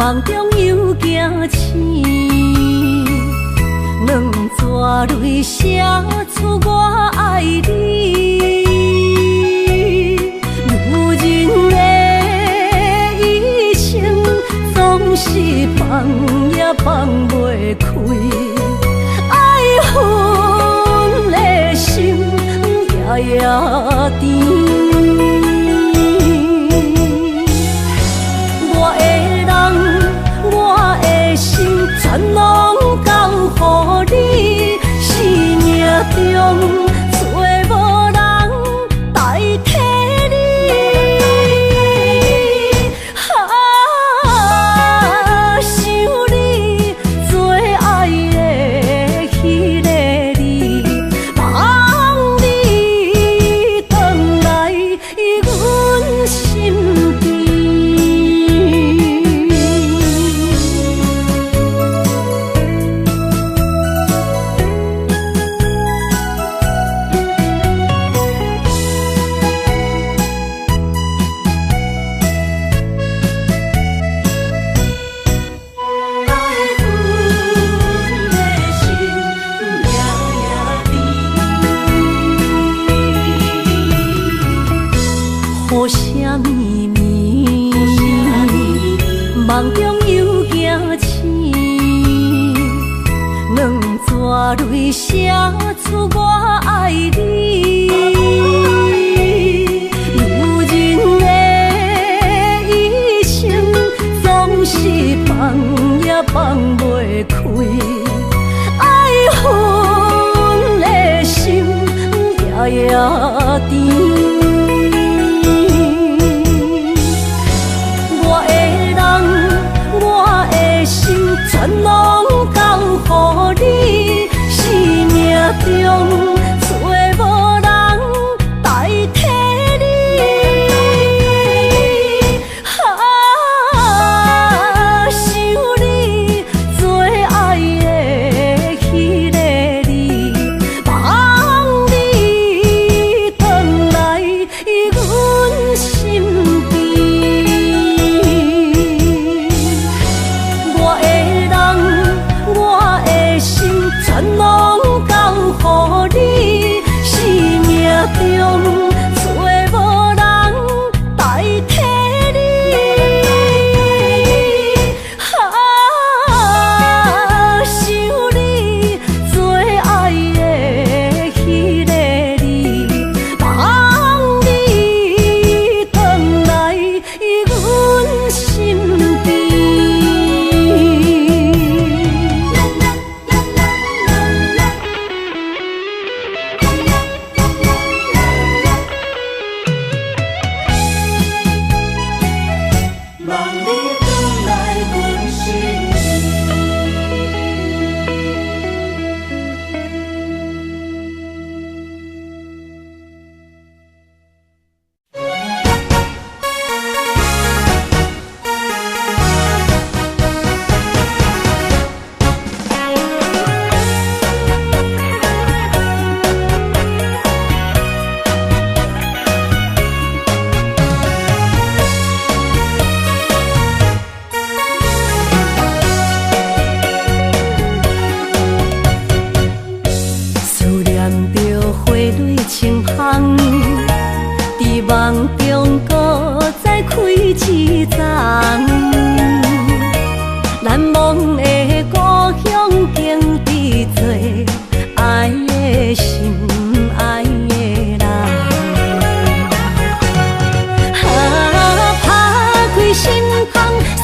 梦中又惊醒，两纸泪写出我爱你。如今的一生，总是放也放袂开，爱恨的心夜夜甜。全拢交予你，生命中找无人代替你。想你做爱的迄个你，望你回来阮身边。雨声绵绵，梦中又惊醒，两纸泪写出我爱你。如今的一生，总是放也放袂开，爱恨的心夜夜甜。全拢交予你，生命中找无人代替你。想你做爱的迄个你，望你回来阮身边。全拢交予你，生命中找无人代替你。想你做爱的迄个你，望你回来阮身边。梦中搁再开一丛，难忘的故乡经历做爱的心爱的人。打开心窗，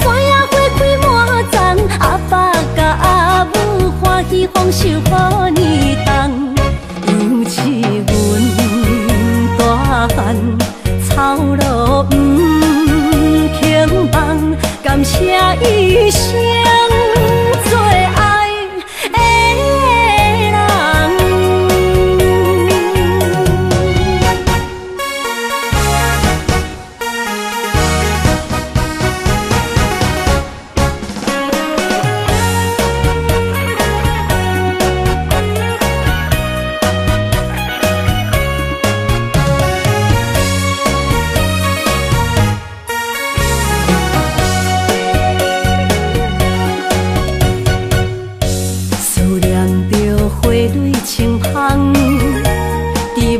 山野花开满丛，阿爸甲阿母欢喜丰收好年冬，尤是阮大汉。草路不轻放，感谢一生。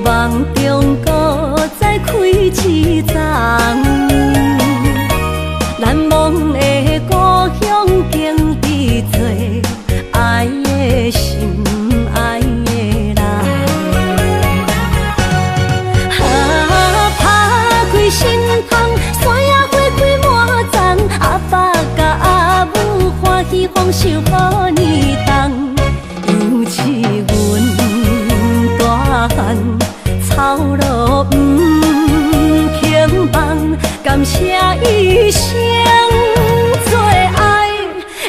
梦中搁再开一丛，难忘的故乡经历做爱的心爱的人。打开心窗，山野花开满丛，阿爸甲阿母欢喜丰收好年冬，尤是阮大汉草路不轻放，感谢一生做爱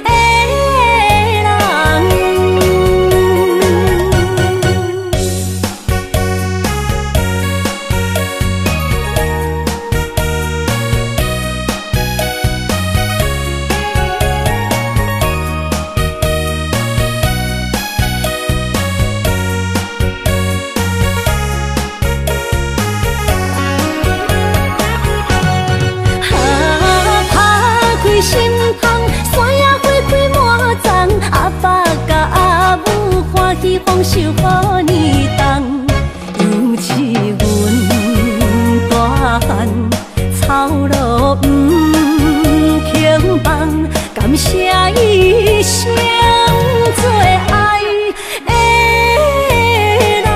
的人。心窗，山野花开满丛，阿爸甲阿母欢喜丰收好年冬，尤是阮大汉草路不轻放，感谢一生做爱的人。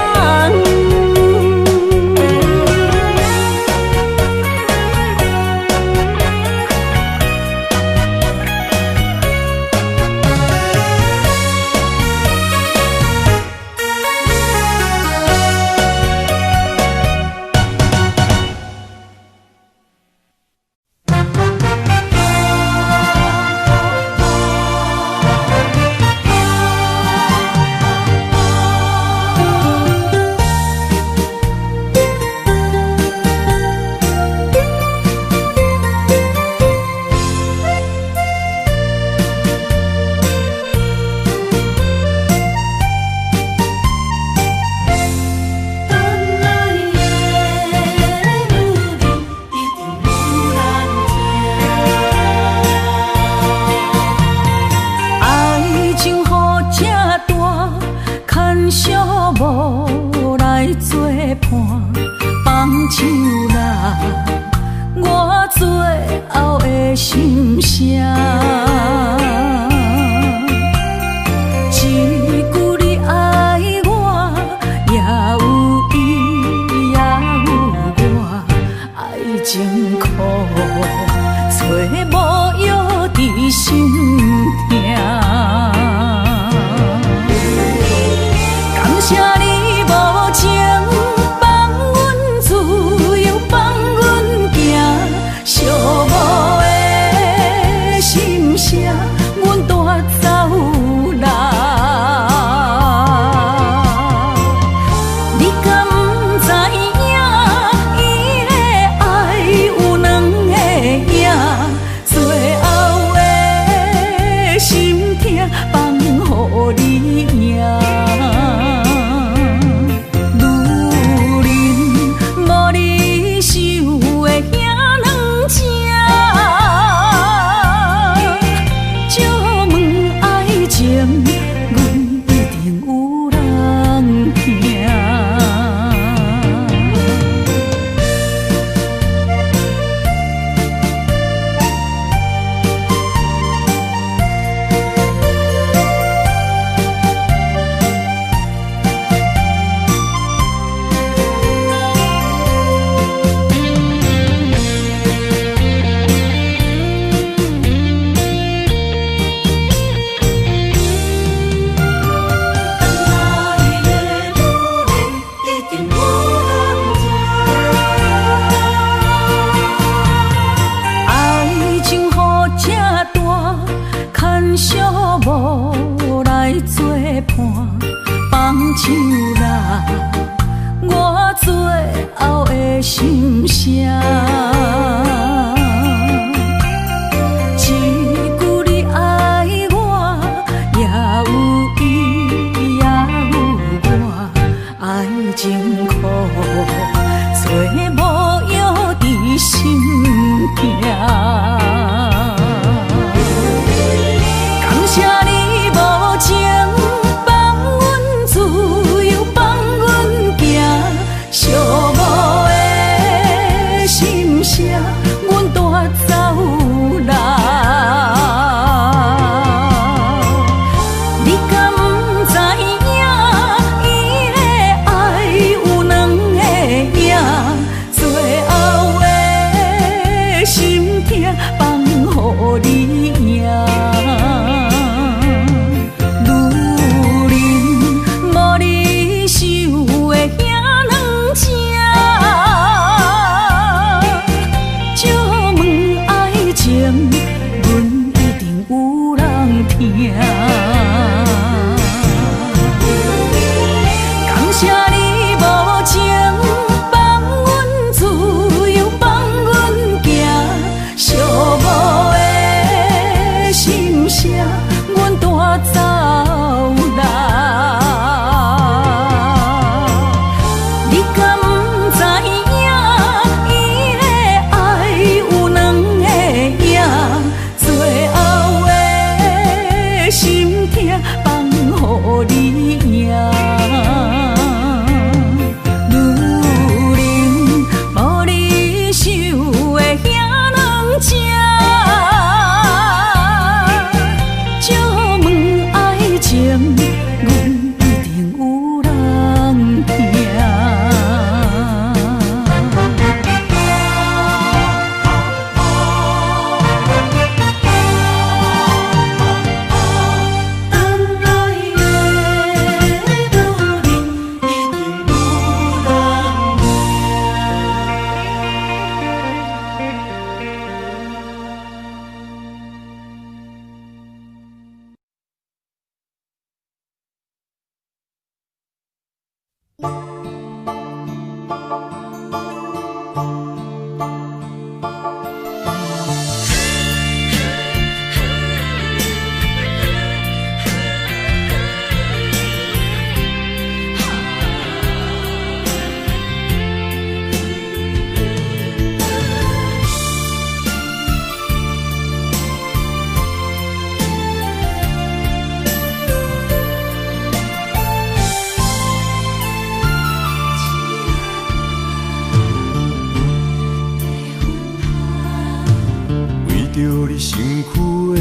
着你身躯的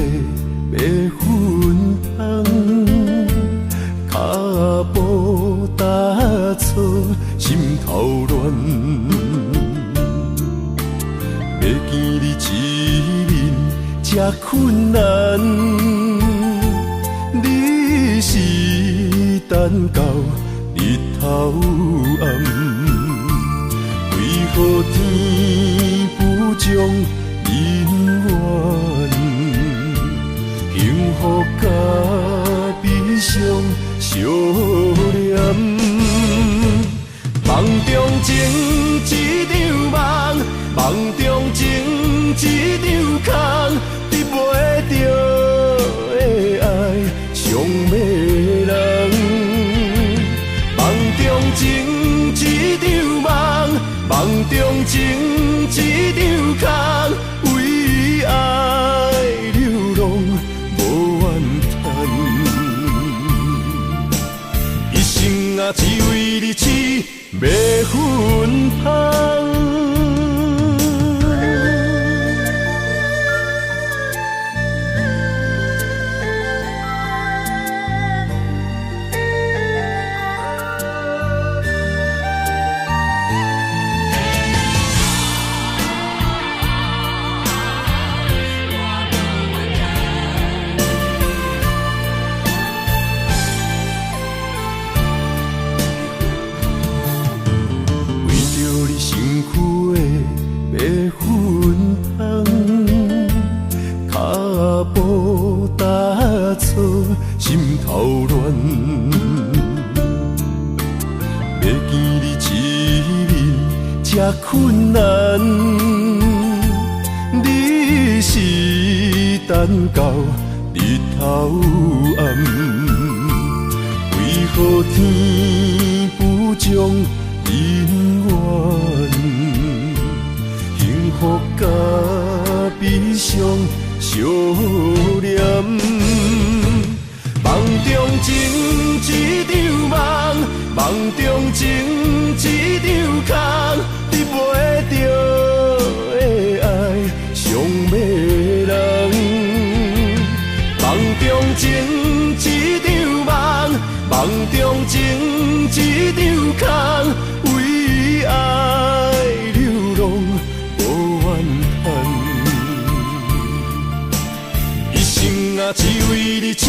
白粉红，脚步踏错，心头乱。要见你一面这困难，你是等到日头暗，为何天不将人怨？幸福甲悲伤相连，梦中情一场梦，梦中情一场空，得袂着的爱上迷人。梦中情一场梦，梦中情一场空，为爱流浪无怨叹，一生啊只为你痴迷魂香。心头乱，要见你一面这困难，你是等到日头暗，为何天不将人怨？幸福甲悲伤相连。梦中情一场梦，梦中情一场空，得袂着的爱上迷人。梦中情一场梦，梦中情一场空，为爱流浪无怨叹，一生啊只为你痴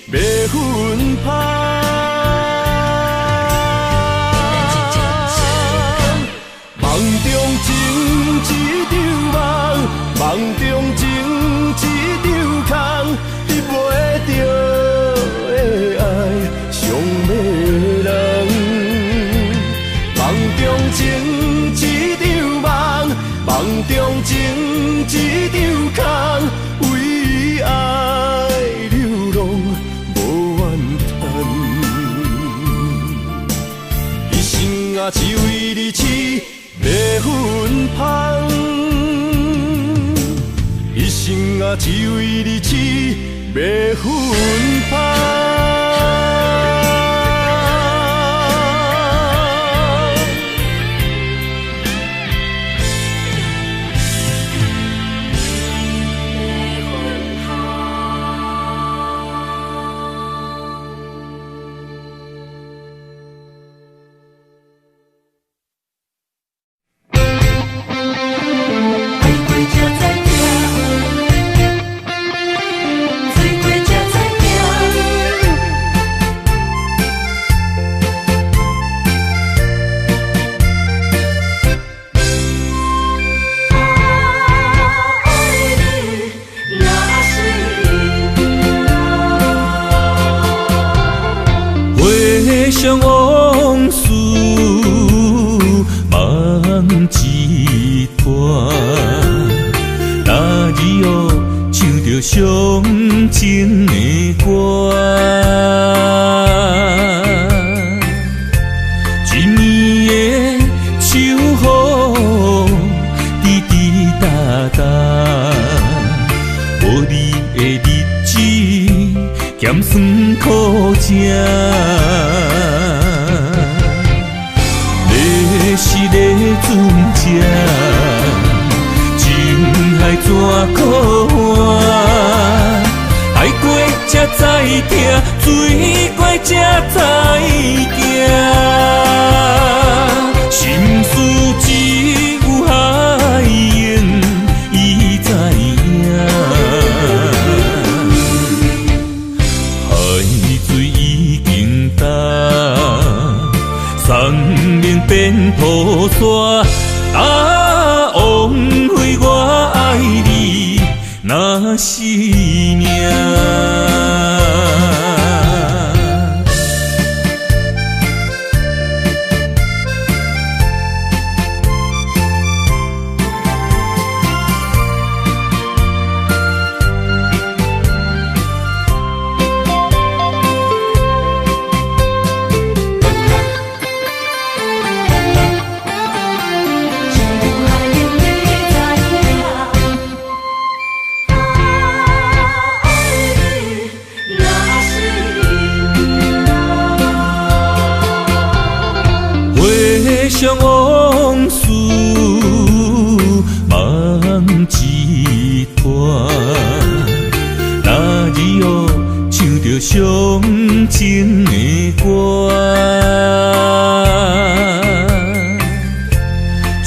迷魂香。梦中情一场梦，梦中情一场空，得袂着的爱上迷人。梦中情一场梦，梦中情一场空，为爱流浪无怨叹，一生啊只为你痴迷魂香，一生啊只为你痴迷魂香。想往事梦一段，那日哦唱着伤情的歌，一年的秋雨滴滴答答，无你的日子咸酸苦涩。是咧船只，情海怎苦换，爱过才知疼，水怪才知行。心事只有海燕伊知影，海水已经干，山明变土沙。枉费我爱你那是命。回想往事梦一团，那日后唱着伤情的歌，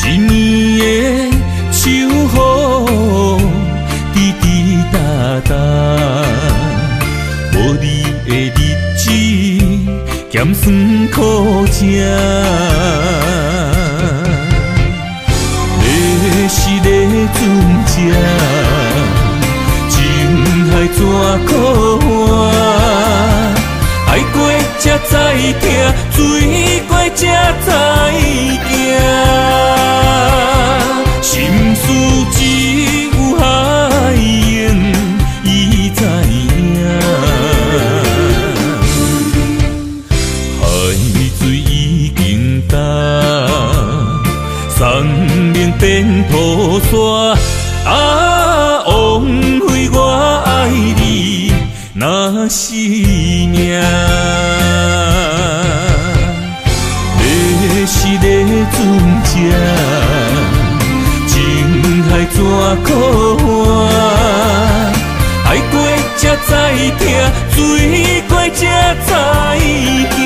一年的秋雨滴滴答答，无你的日子咸酸苦吃。是个船只，情海怎可换？爱过才知疼，水过才知行。心事只有海燕伊知影，海水已经干。山明变土沙，枉费我爱你那是命。要是个船只，情海怎可换？爱过才知疼，水过才知行。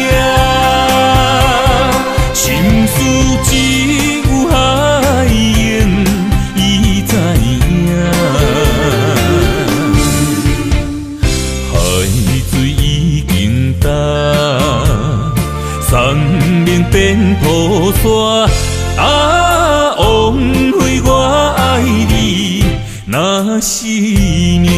心事只有海燕伊知影，海水已经干，山明变土沙，枉费我爱你那是命。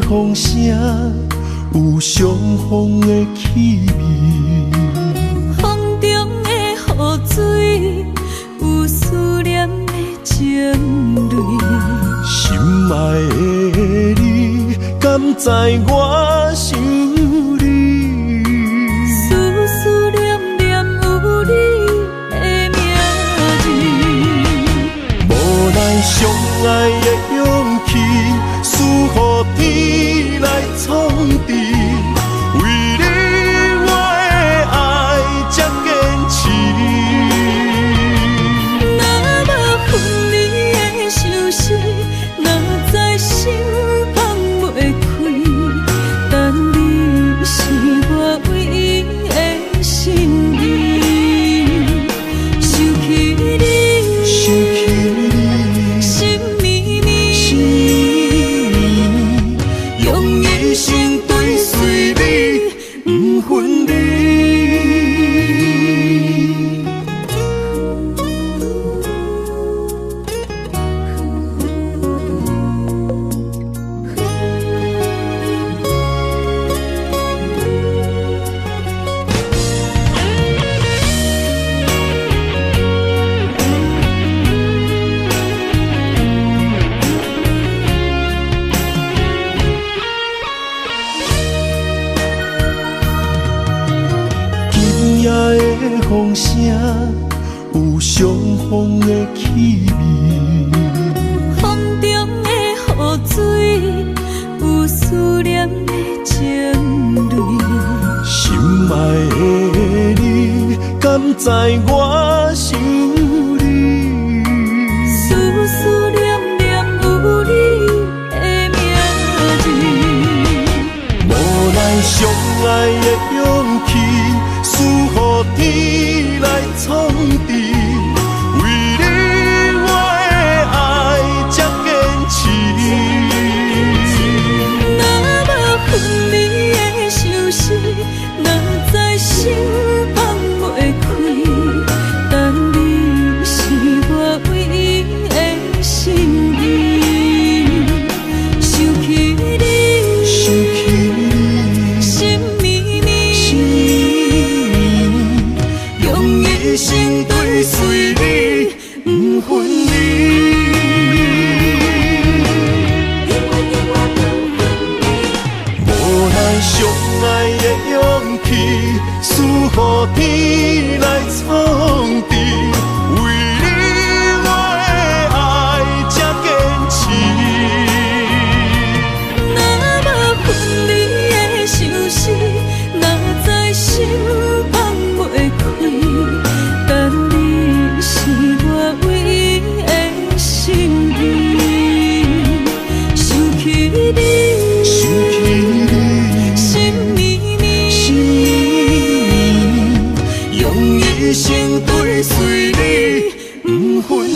风声有相逢的气味，风中的雨水有思念的情泪。心爱的你，敢知我想你？思思念念有你的名字，无奈相爱的勇气，输予天来创治。为你我的爱才坚持。若无分离的相思，哪知心放袂开。但你是我唯一的心意，想起你，心绵绵。有相逢的气味。风中的雨水，有思念的情泪。心爱的你，敢知我想你？思思念念有你的名字。无奈相爱的勇气，输予天来创治。为你我的爱才坚持。若无分离的相思，若在心放袂开。但你是我唯一的心意，想起你，想起你，心绵绵，心用一生追随你，不分离。无奈相爱的勇气，输予天来创治。为你我的爱才坚持。若无分离的相思，若在心放袂开。但你是我唯一的心意，想起你，想起你，心绵绵，心用一生追随你，不分离。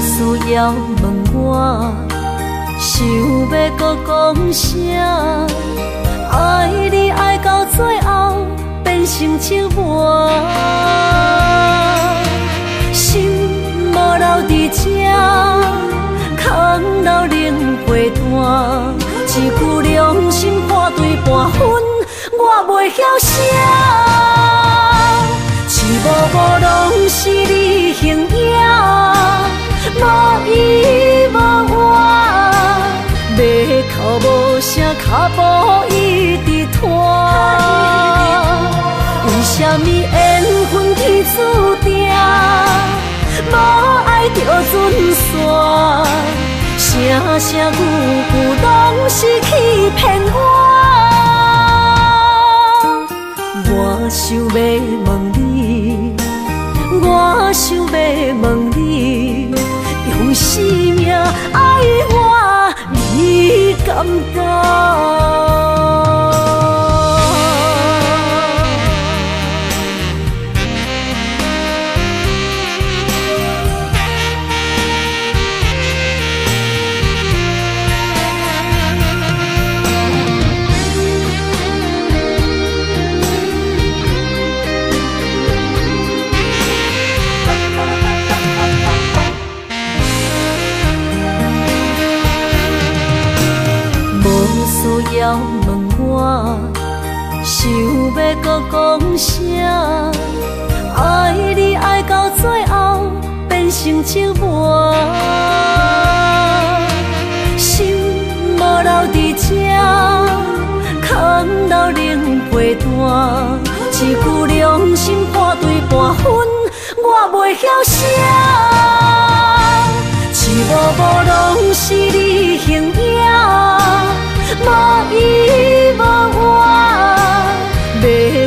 需要问我，想要搁讲啥？爱你爱到最后变成寂寞，心无留伫这，空留冷陪伴。一句良心破对半分，我袂晓写。一幕幕拢是你形影。无依无我，要哭无声，脚步一直拖。为什么缘分天注定，无爱就准线？声声句句拢是欺骗我。我想要问你，我想要问你。用生命爱我，你敢觉？需要问我，想要搁讲啥？爱你爱到最后变成寂寞，心无留伫这，空留冷陪伴。一句良心破对半分，我袂晓写。一幕幕拢是你形影。无依无我，要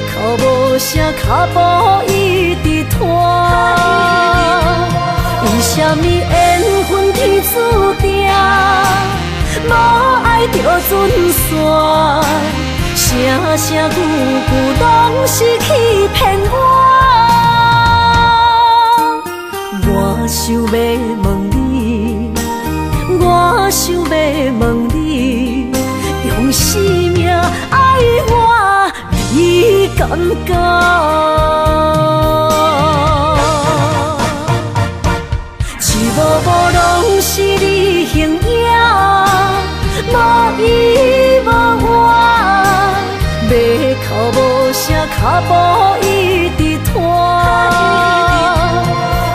哭无声，脚步一直拖。为什么缘分天注定，准线，声声句句拢是欺骗我。我想要问你，我想要问你，用生命爱我，你敢讲？一幕幕拢是你形影，无依无我，袂哭无声，脚步一直拖。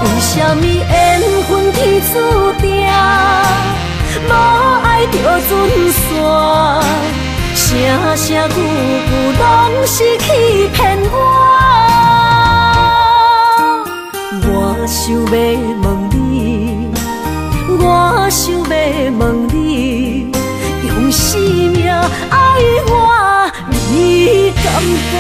为什么缘分天注定，无爱就准线，声声句句拢是欺骗我。我想要问你，我想要问你，用生命爱我，你敢讲？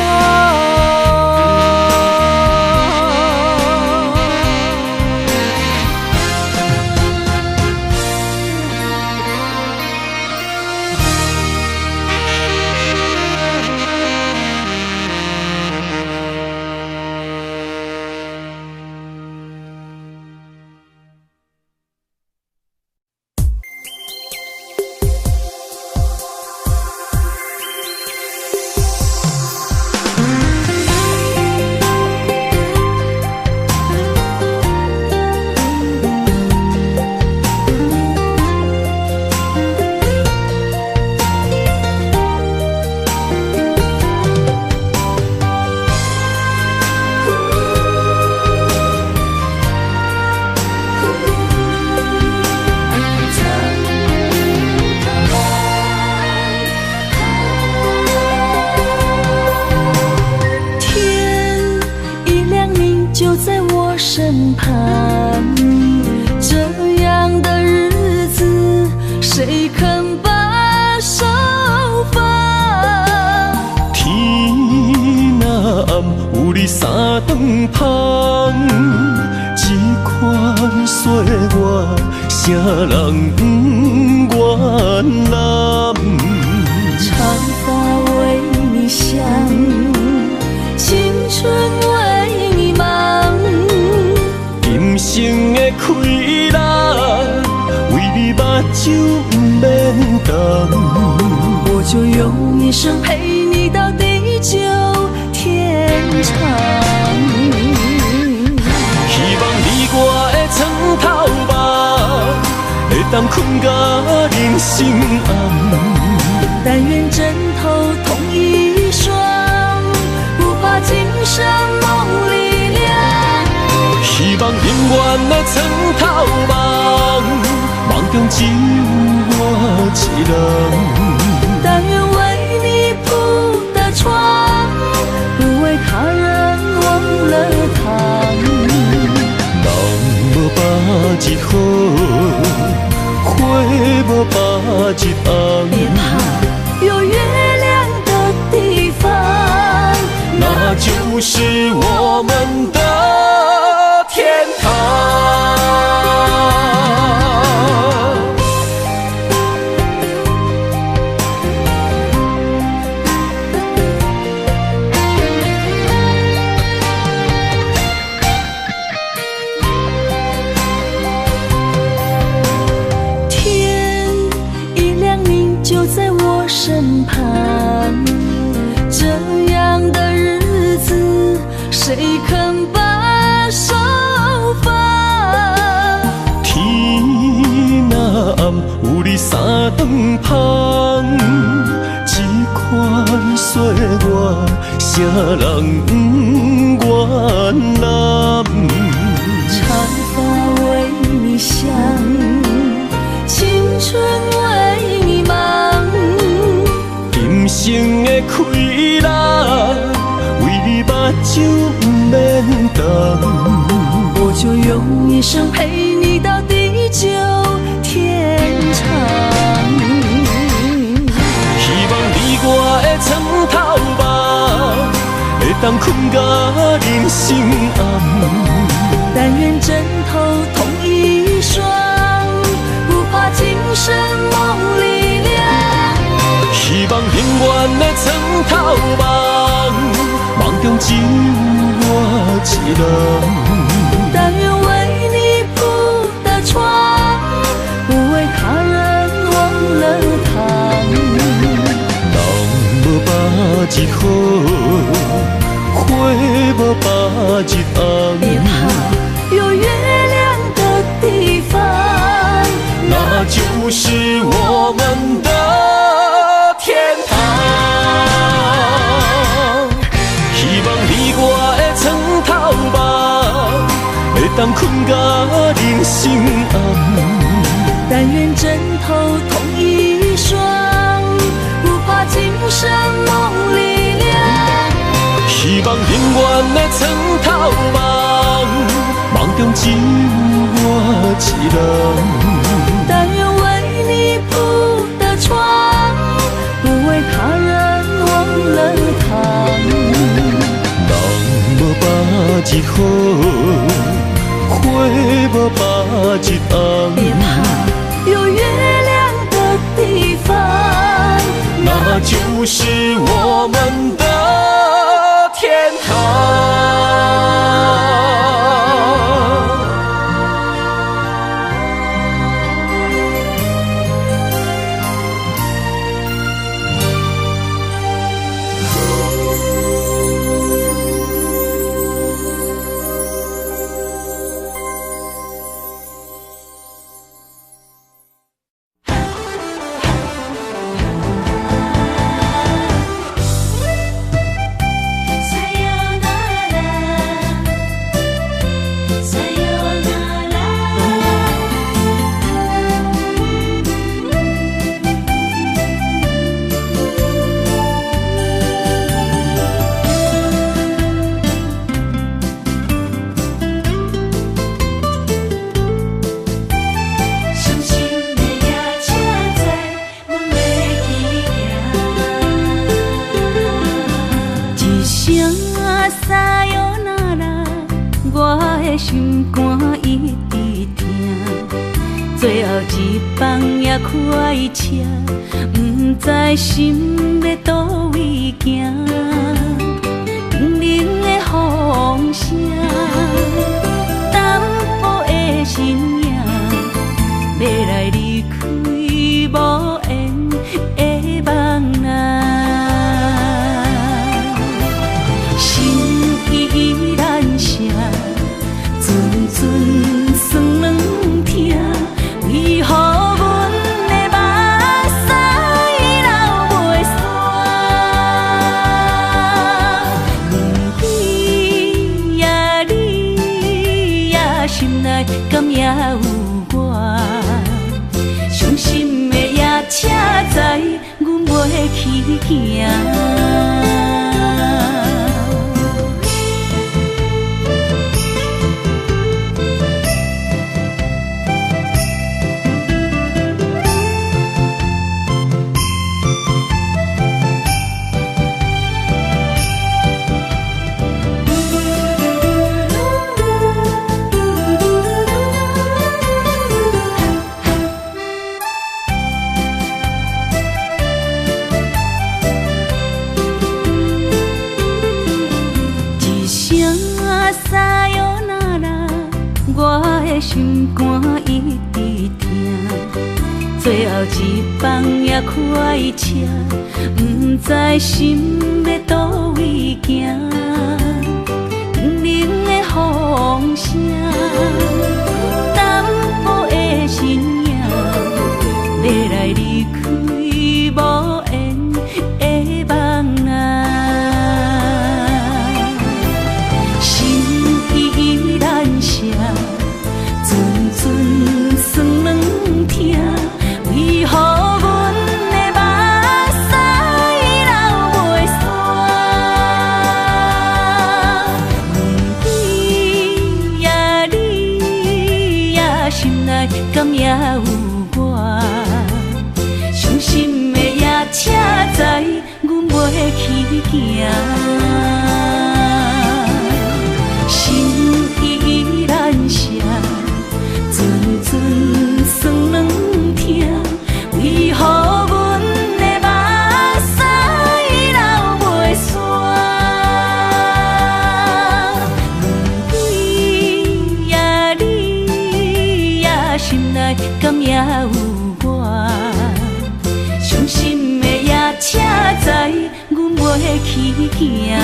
身旁，这样的日子谁肯把手放？天若暗，有你三顿芳，这款岁月，啥人不原谅？长发为你香，青春为你忙。今生的快乐，为你目睭不免干。我就用一生陪你到地久天长。希望你我的床头梦，会当困甲人心暗。但愿枕头同一双，不怕今生梦里凉。希望永远的床头梦，梦中只有我一人。但愿为你铺的床，不为他人忘了躺。人无百日好，花无百日红。别怕，有月亮的地方，那就是我们的天堂。天一亮，你就在我身旁。这样的日子，谁肯把手放？天若暗，有你三顿芳，这款岁月，啥人不原谅？长发为你香，青春为你忙。今生的快乐，为你目睭不免干。我就用一生陪你到地久天长。希望你我的床头梦，会当困甲人心暗。但愿枕头同一双，不怕今生梦里凉。的床头梦，梦中只有我一人。但愿为你铺的床，不为他人忘了躺。人无把日好，花无把日红。别怕，有月亮的地方，那就是我们的天堂。希望你我的床头梦，会当困甲人生暗。但愿枕头同一双，不怕今生梦里凉。希望永远的床头梦，梦中只有我一人。但愿为你铺的床，不为他人忘了躺。人无把日好，花无把日红。别怕，有月亮的地方，那就是我们的天堂。心肝一直疼，最后一放也开车，不知心要倒位行。冷冷的风声，淡薄的身影，要来离开无缘的梦啊。心依然声。阵酸软疼，为何阮的目屎流袂煞？不知呀你呀心内敢也有我？伤心的夜车载，阮袂去行。心肝一直疼，最后一放也开车，不知心要倒位行。冷冷的风声，淡薄的身影，要来离开无缘的梦啊。心依然声。阵酸软疼，为何阮的目屎流袂煞？不知呀你呀心内敢也有我？伤心的夜车载，阮袂去行。心依然声。阵酸软疼，为何阮的目屎心的也车载，阮袂去行。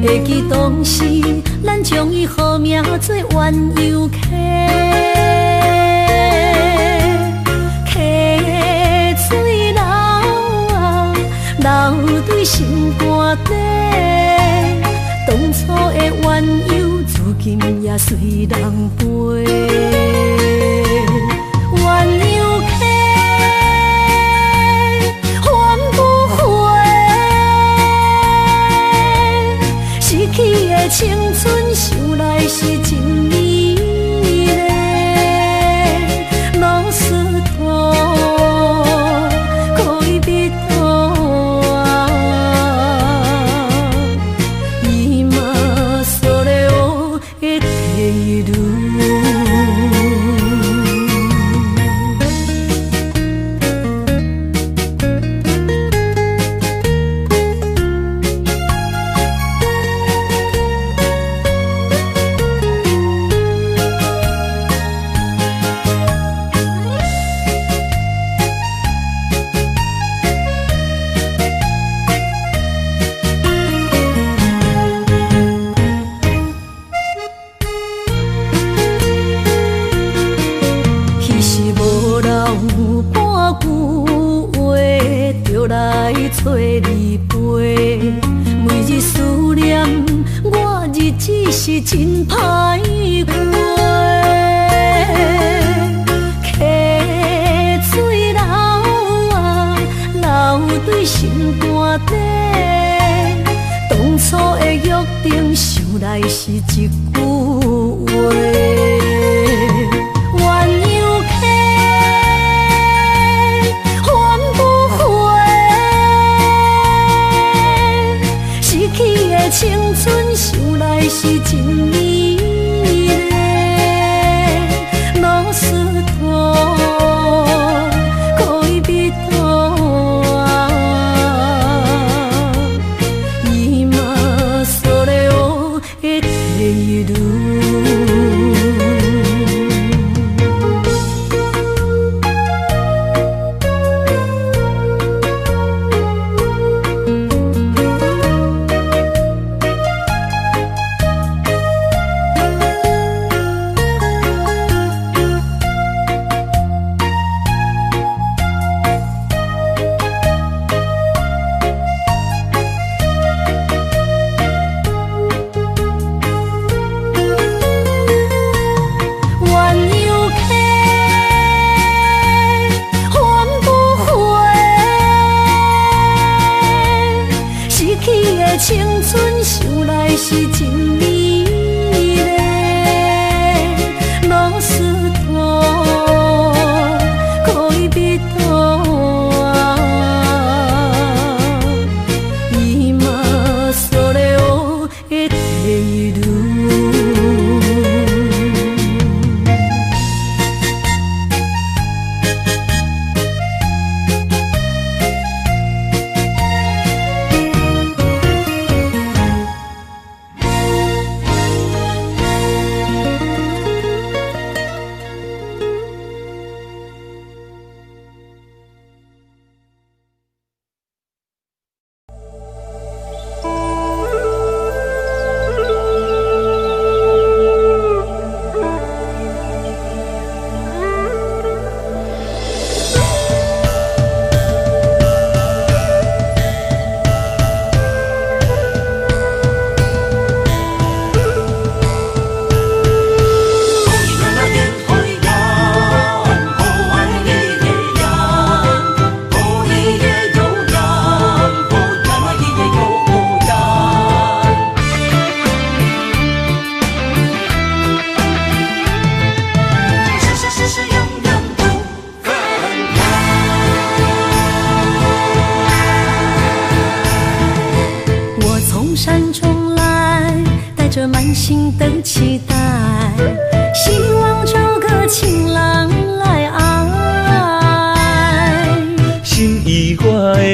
会记当时，咱将伊号名做鸳鸯溪，溪水流啊，流对心肝底。当初的鸳鸯，至今也随人陪。鸳鸯溪。去的青春想来是真美丽，老师徒可以彼途啊，伊嘛所了的退路。找你陪，每日思念，我日子是真歹过。溪水流啊，流对心肝底。当初的约定，想来是一句话。青春想来是真美丽，老师徒可以彼途啊，伊嘛所了的退路。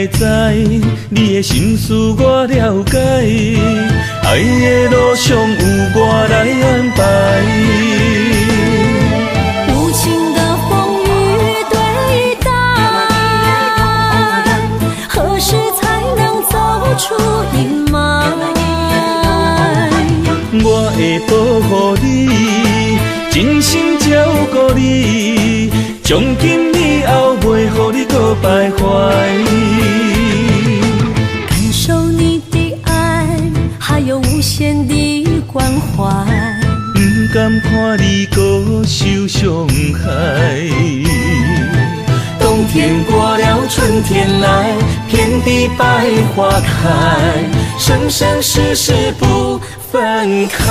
会知，你的心思我了解，爱的路上有我来安排。无情的风雨对待，何时才能走出阴霾？我会保护你，真心照顾你，从今以后袂予你搁徘徊。感受你的爱，还有无限的关怀。不甘看你搁受伤害。冬天过了，春天来，遍地百花开，生生世世不分开。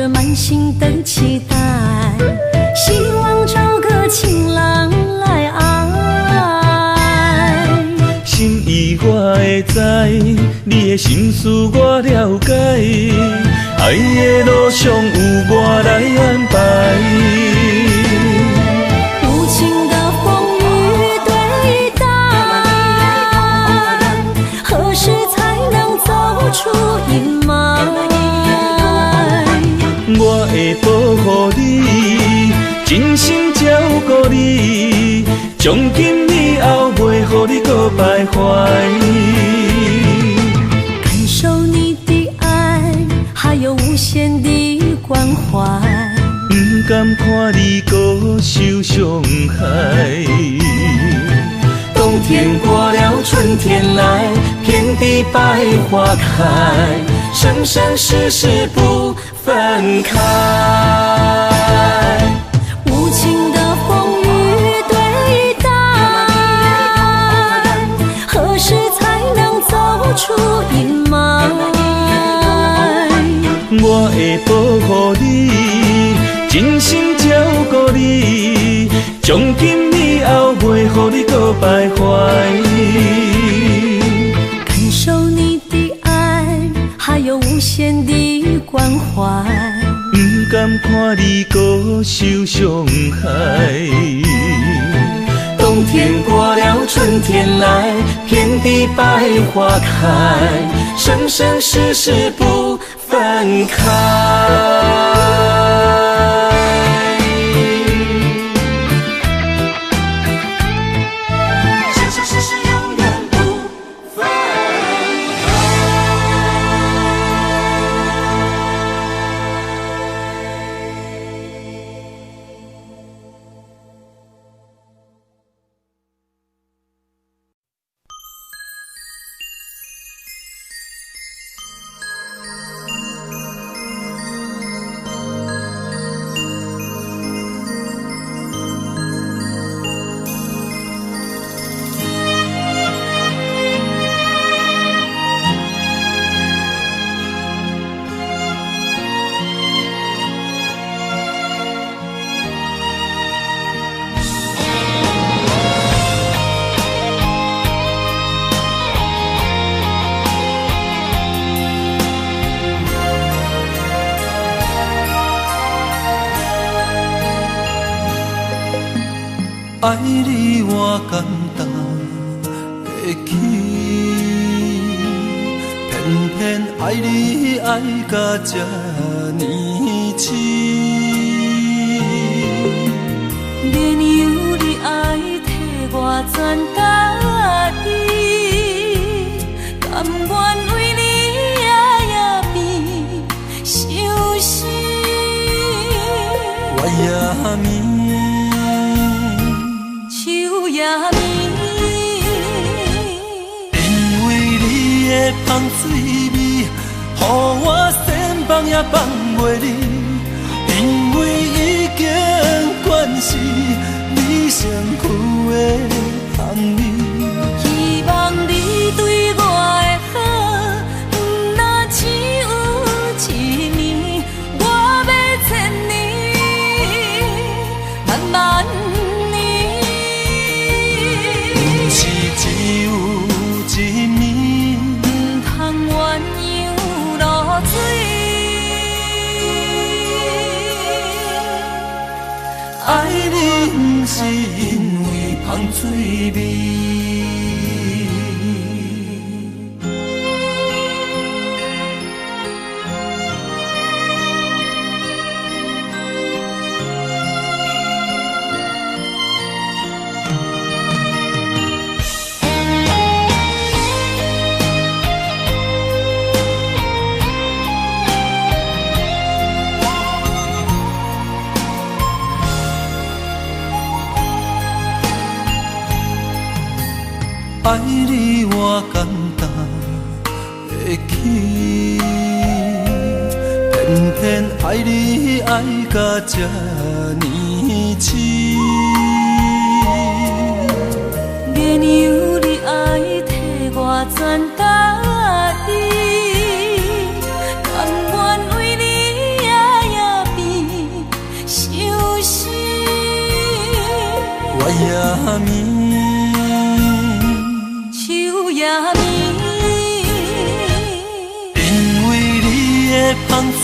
满心的期待，希望找个情郎来爱。心意我会知，你的心思我了解，爱的路上有我来安排。无情的风雨对待，何时才能走出阴霾？我会保护你，真心照顾你，从今以后袂予你搁徘徊。感受你的爱，还有无限的关怀。不甘看你搁受伤害。冬天过了，春天来，遍地百花开，生生世世不分开。无情的风雨对待，何时才能走出阴霾？我会保护你，真心照顾你，从今以后袂予你搁徘徊。感受你的爱，还有无限的关怀。不甘看你搁受伤害。冬天过了，春天来，遍地百花开，生生世世不分开。爱你我简单会起，偏偏爱你爱到这呢深。免由你爱替我全家己，甘愿为你夜夜变伤心。我也眠。因为你的香水味，予我先放也放袂离。因为已经惯是你身躯的香味，希望你对我水味。爱你我简单会起，偏偏爱你爱到这呢痴。月娘你爱替我全答应，甘愿为你夜夜变伤心。我也眠。因为你的香水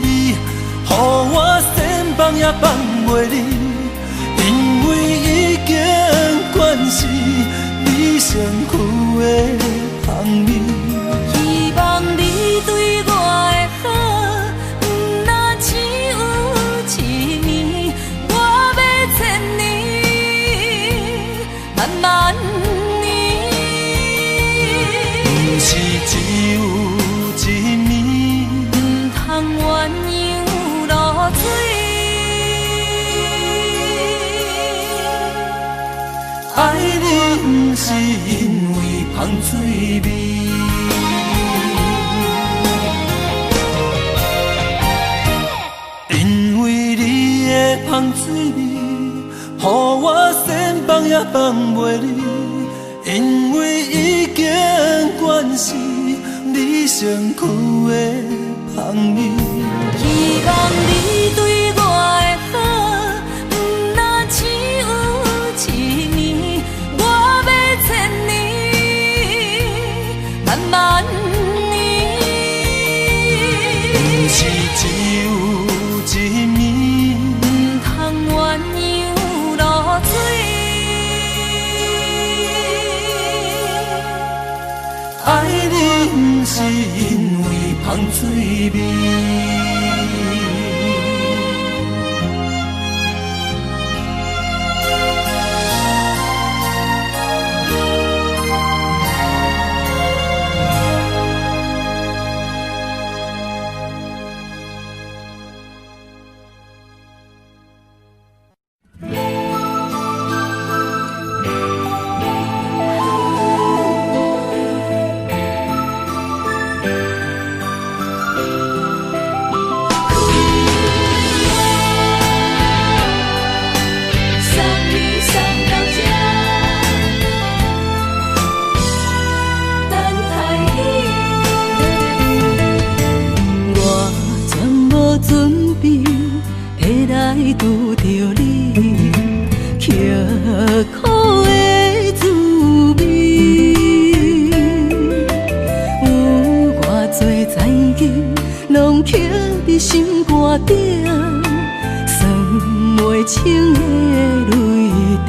味，予我千放也放袂离。因为已经惯是你身躯的香味。希望你对我的好，不那只有一暝，我要千年，慢慢。是只有一暝，唔通鸳鸯落水。爱你不是因为香水味，因为你的香水味，予我千放也放袂离。因为已经惯是你身躯的香味。希望你对我的好，不那只有一暝，我要千年，慢慢年。不是只有一暝，唔通鸳鸯落水。爱你不是因为香水味。拄着你，刻苦的滋味，有偌多知音，拢刻伫心肝顶，算袂清的泪滴。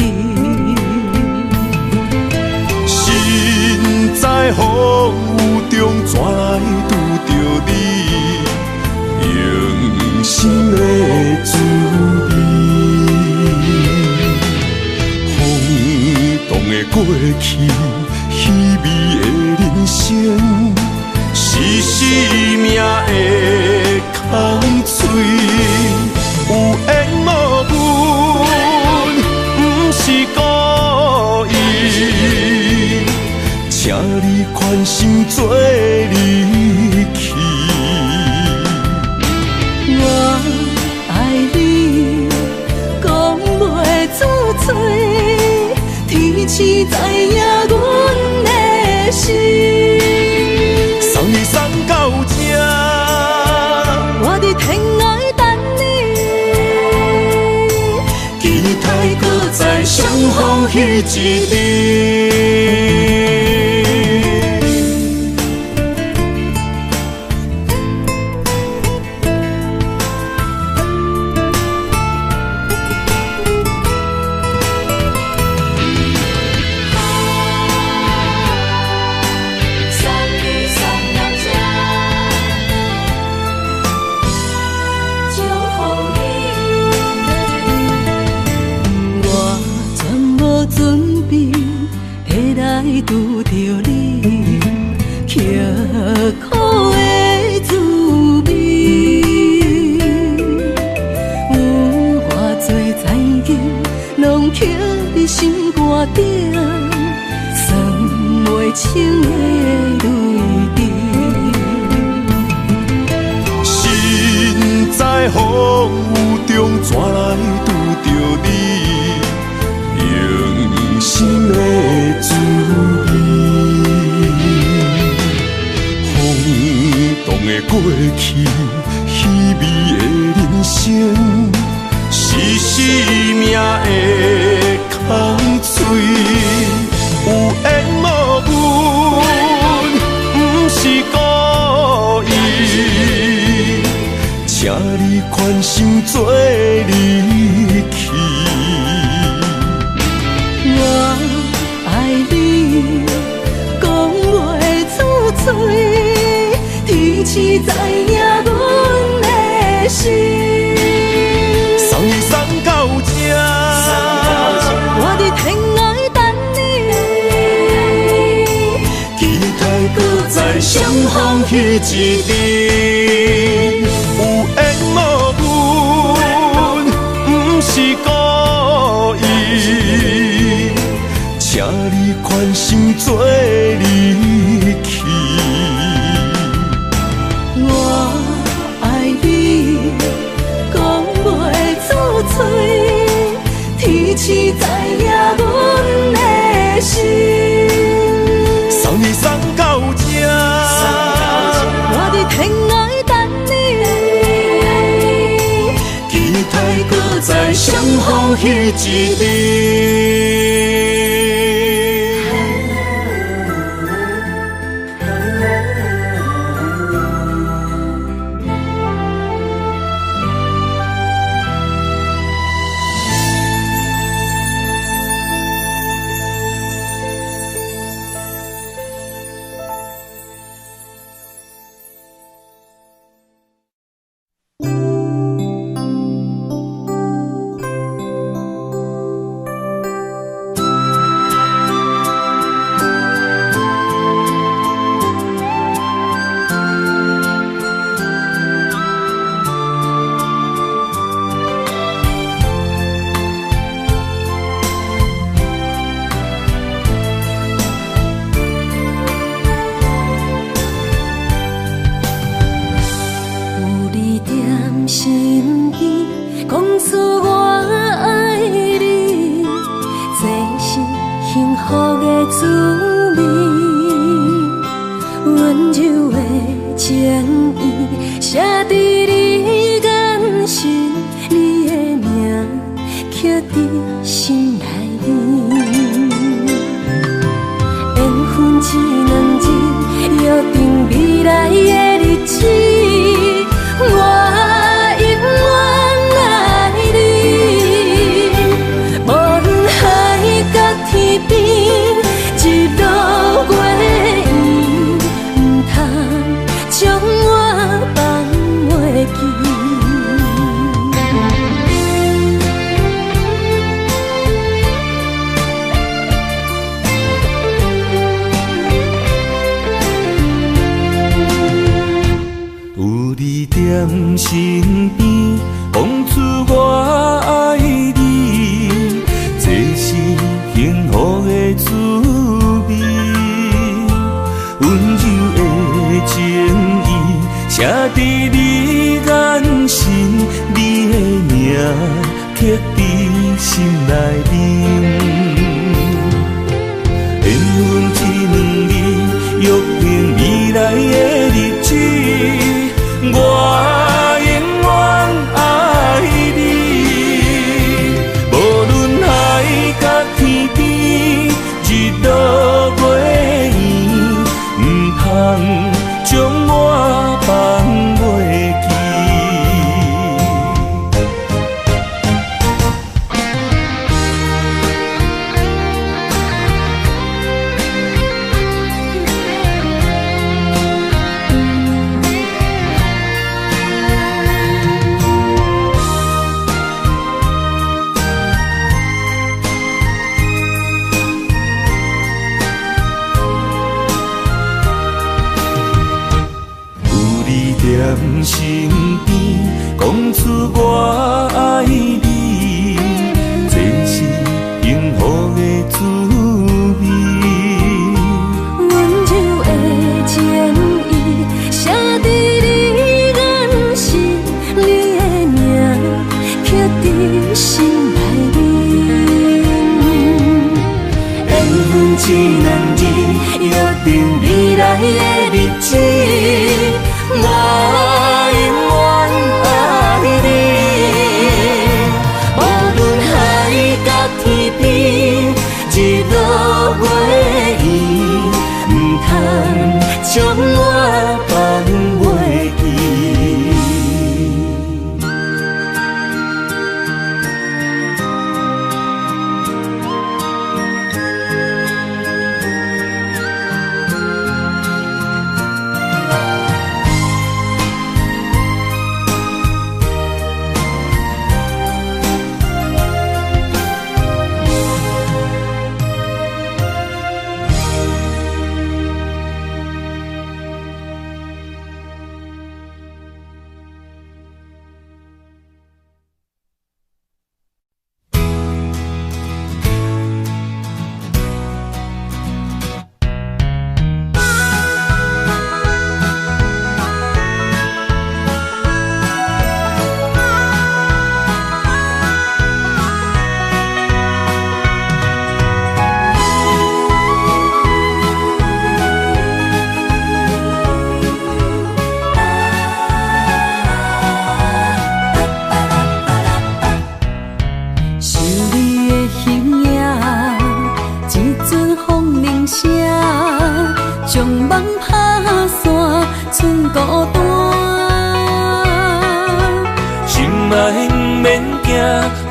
心在风雨中，怎来拄着你？用心的滋味，风动的过去，稀微的人生，是生命的空嘴，有缘无分，不是故意，请你宽心做离去。我爱你，讲袂出嘴，天赐知影阮的心。送你送到这，我伫天涯等你，期待搁再相逢彼一日。来拄着你，刻苦的滋味。有偌多灾境，拢刻在心肝顶，算袂清的泪滴。心在风雨中，怎来拄着你？用心的滋味，风动的过去，稀微的人生，是生命的空嘴，有缘无分，不是故意，请你宽心做离去。我爱你，讲袂出嘴，天赐知影阮的心。送你送到这，我伫天涯等你，期待搁再相逢彼一日。有缘无分，不是故意，请你宽心做离去。我爱你，讲袂出嘴，天赐知影阮的心。送你送到这，我伫天涯等你，期待搁再相逢彼一日。身边，讲出我爱你，这是幸福的滋味。温柔的情意，写在你眼神，你的名刻在心内面。缘分一两日，约定未来的日子。我永远爱你，无论海角天边，日落月圆，不通将我放袂记。身边，讲出我爱你，这是幸福的滋味。温柔的情意写在你眼心，你的名刻在心内面。缘分一两字，约定未来的日子。我永远爱你，无论海角天边，日落月圆，不通将我放袂记。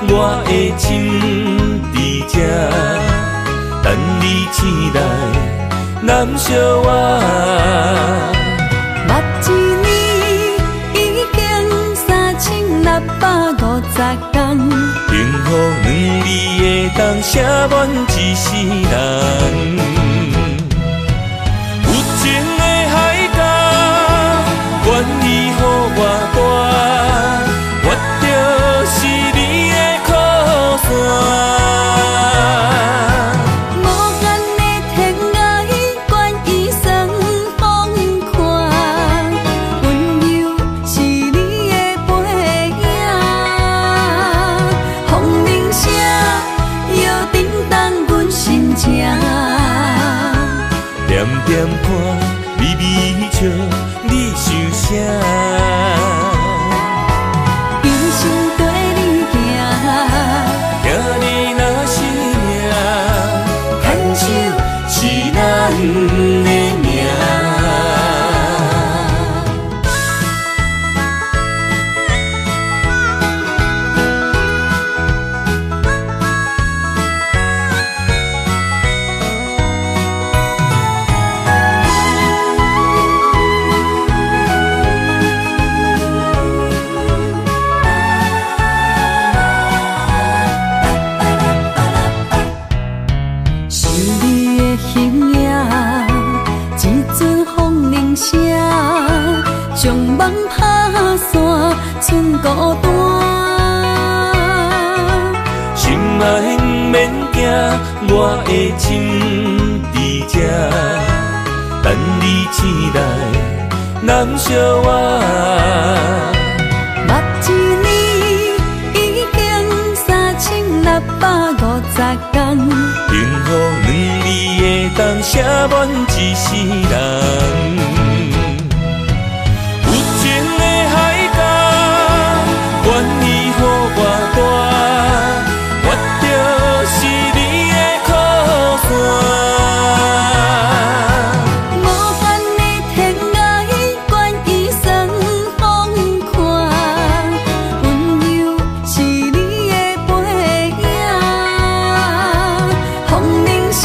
我的心伫这，等你醒来，难相我。目一年已经3650天，幸福两字会当写满一世人。有情的海角，愿意予我大，我就是你的靠山。点看，微微笑，你想啥？一生跟你行，行你若是命，牵手是咱的命。将梦打散，剩孤单。心爱免惊，我的心伫这，等你醒来，难相我。目一年已经3650天，幸福两字会当写满一世人。愿意予我大，我就是你的靠山。无限的天涯，愿意算风看，温柔是你的背影，风铃声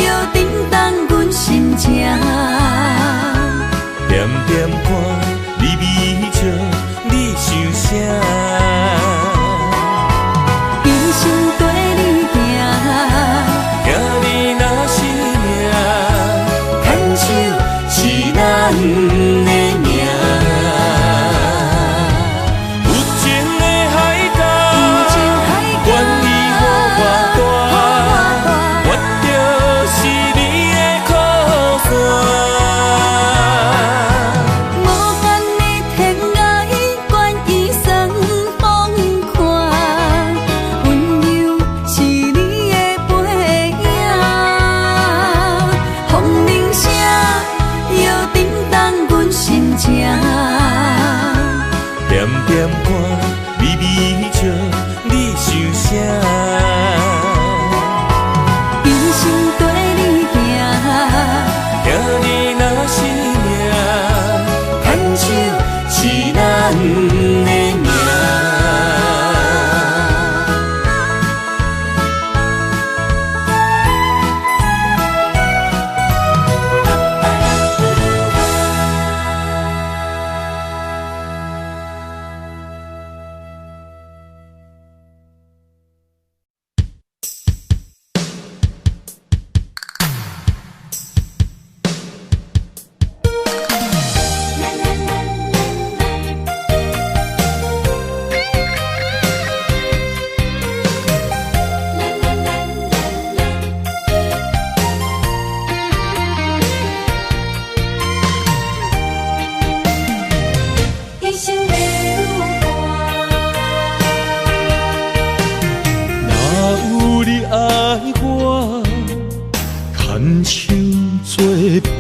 摇震动阮心情。牵手作伴，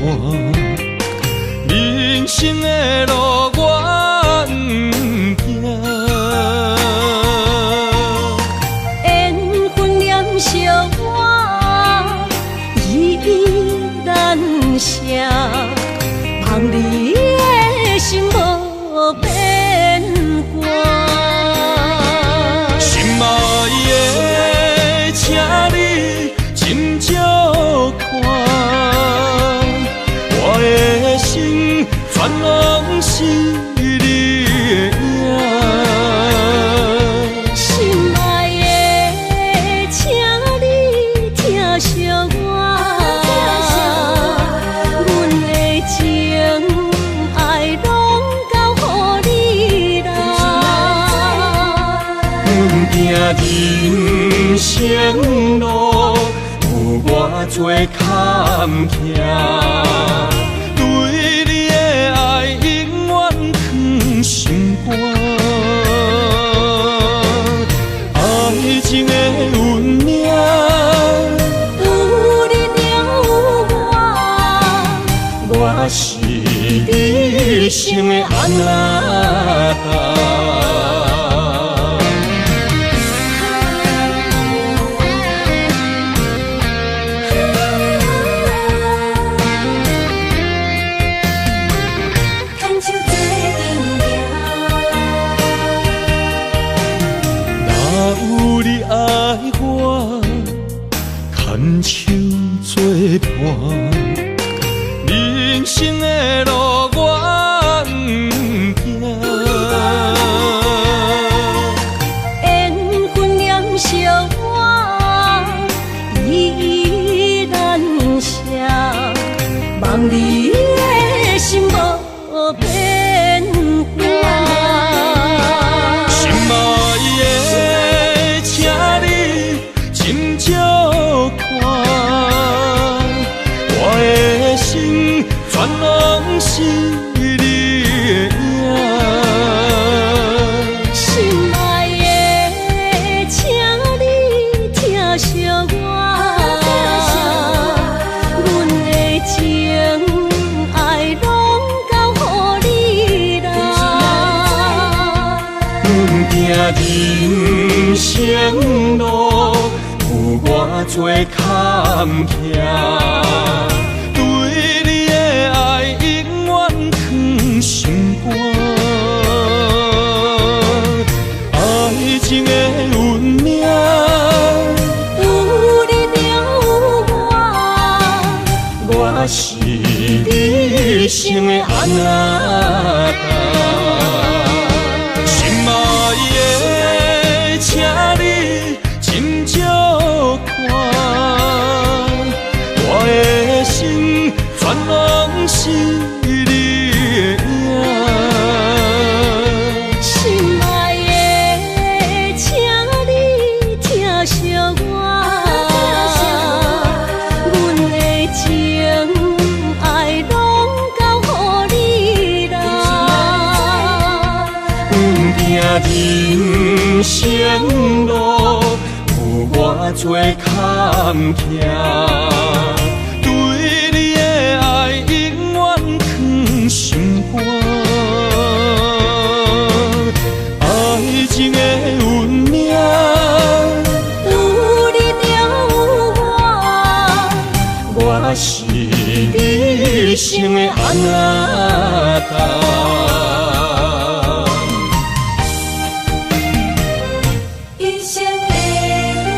人生的路我不行。缘分念惜我，依然写，望你的心无变卦。心爱的，请你斟酌看，我的心全拢是你的影。心爱的，请你疼惜我，阮的情爱拢交予你啦。行人生路有我做坎坷，对你的爱永远藏心肝。爱情的运命，有你了有我是你生的安那达。牵手作伴，人生的路我不行。缘分念惜我，依然写，望你的心无变卦。心爱的，请你斟酌看，我的心全拢是你的影。心爱的，请你疼惜我，阮的情爱拢交予你啦。行人生路有我做坎坷，对你的爱永远藏心肝。爱情的运命，有你了有我是你生的安那达。心爱的，请你斟酌看，我的心全拢是你的影。心爱的，请你疼惜我，阮的情爱拢交予你啦。行人生路有我做坎坷，对你的爱永远藏心肝。爱情的运命，有你了有我是你生的安那达。一生的路。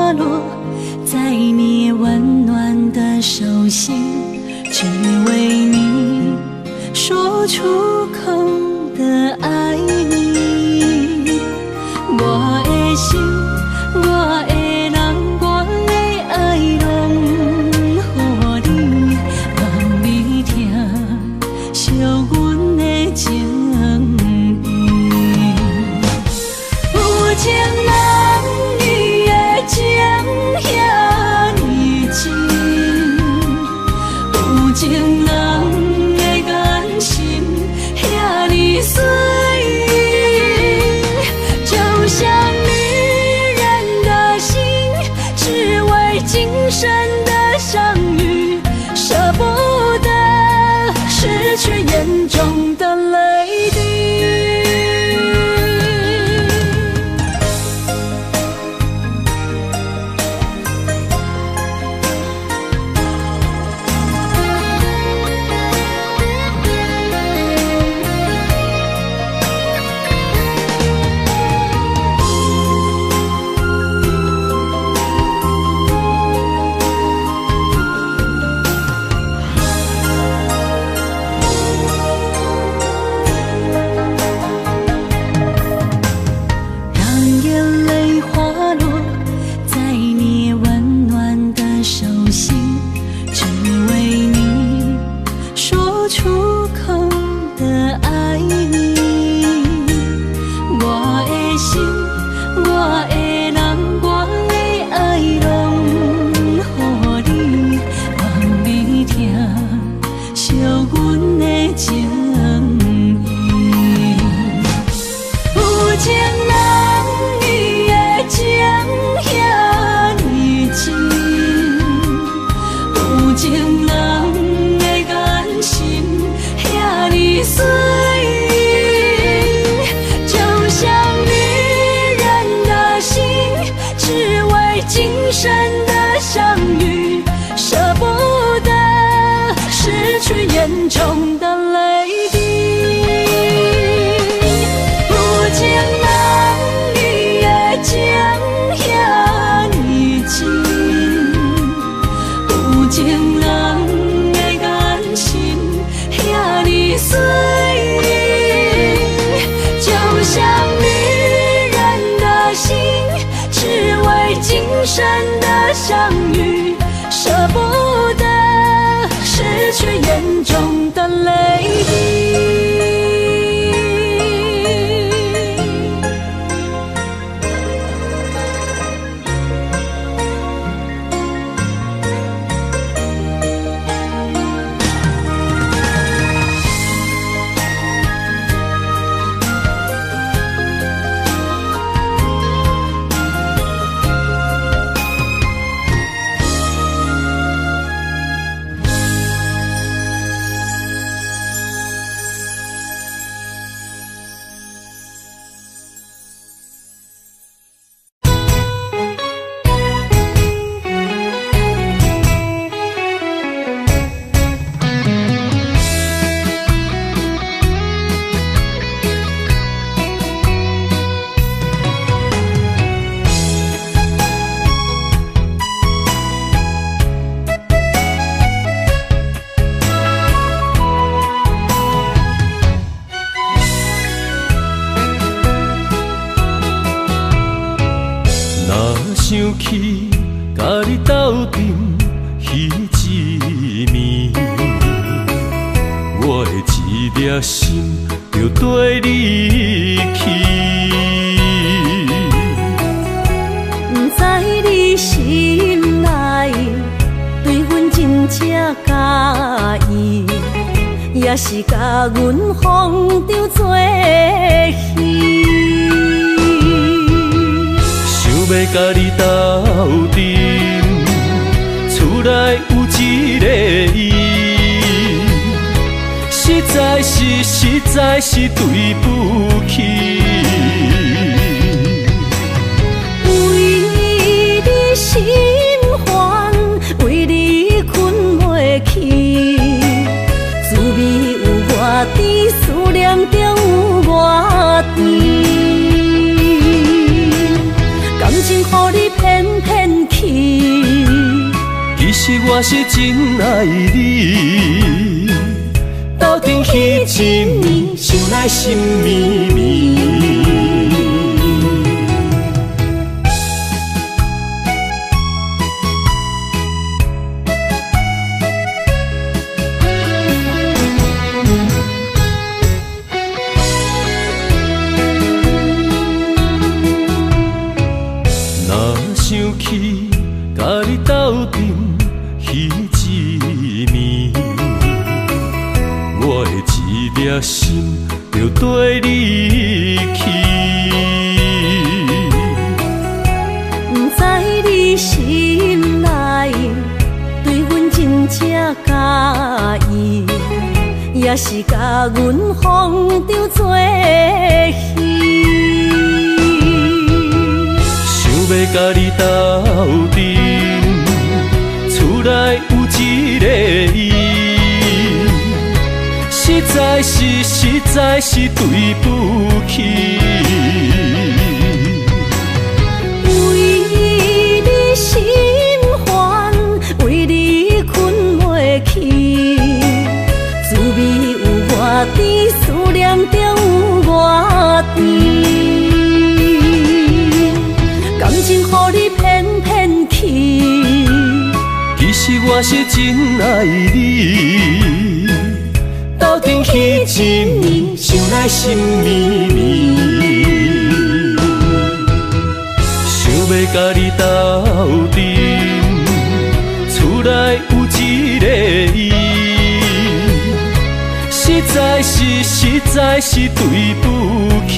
花落在你温暖的手心，只为你说出口的爱你。我的心，我的人，我的爱拢予你，望你听惜阮的情意。有情人你的情遐尼真，有情人的眼神遐尼水，就像女人的心，只为今生的相遇，舍不得失去眼中的泪滴。眼中的泪滴，有情人你的情遐尼真，有情人的眼神遐尼水，就像女人的心，只为今生的相遇，舍不得失去眼中的泪滴。想起甲你斗阵彼一暝，我的一粒心就跟你去。不知你心内对阮真正介意，也是甲阮放着做戏。要甲你斗阵，厝内有一个伊，实在是对不起。为你心烦，为你困袂去，滋味有偌甜，思念中有偌甜。感情予你偏偏我是真爱你，斗阵彼一暝，想来心绵绵。想起甲你斗阵彼一暝，我的一粒心就跟你去。不知你心内对阮真正介意，也是甲阮放着做戏。要甲你斗阵，厝内有一个伊，实在是对不起。为你心烦，为你困袂去，滋味有偌甜，思念就有偌甜。感情予你骗骗去，其实我是真爱你，斗阵彼一暝，想来心绵绵。想要甲你斗阵，厝内有一个伊，实在是对不起。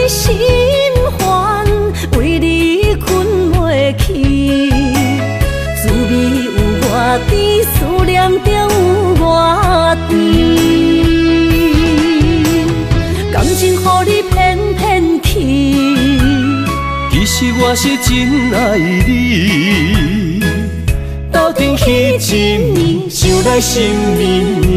心烦，为你困袂去，滋味有偌甜，思念就有偌甜。感情予你骗骗去，其实我是真爱你，斗阵彼一暝，想来心绵绵。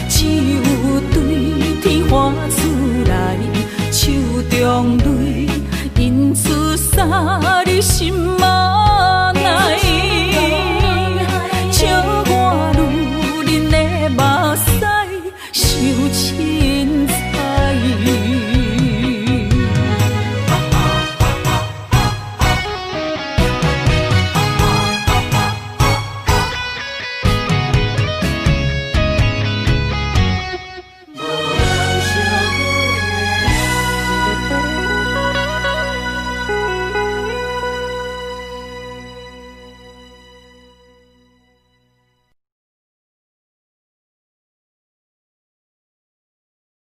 只有对天花出来，手中泪印出洒你心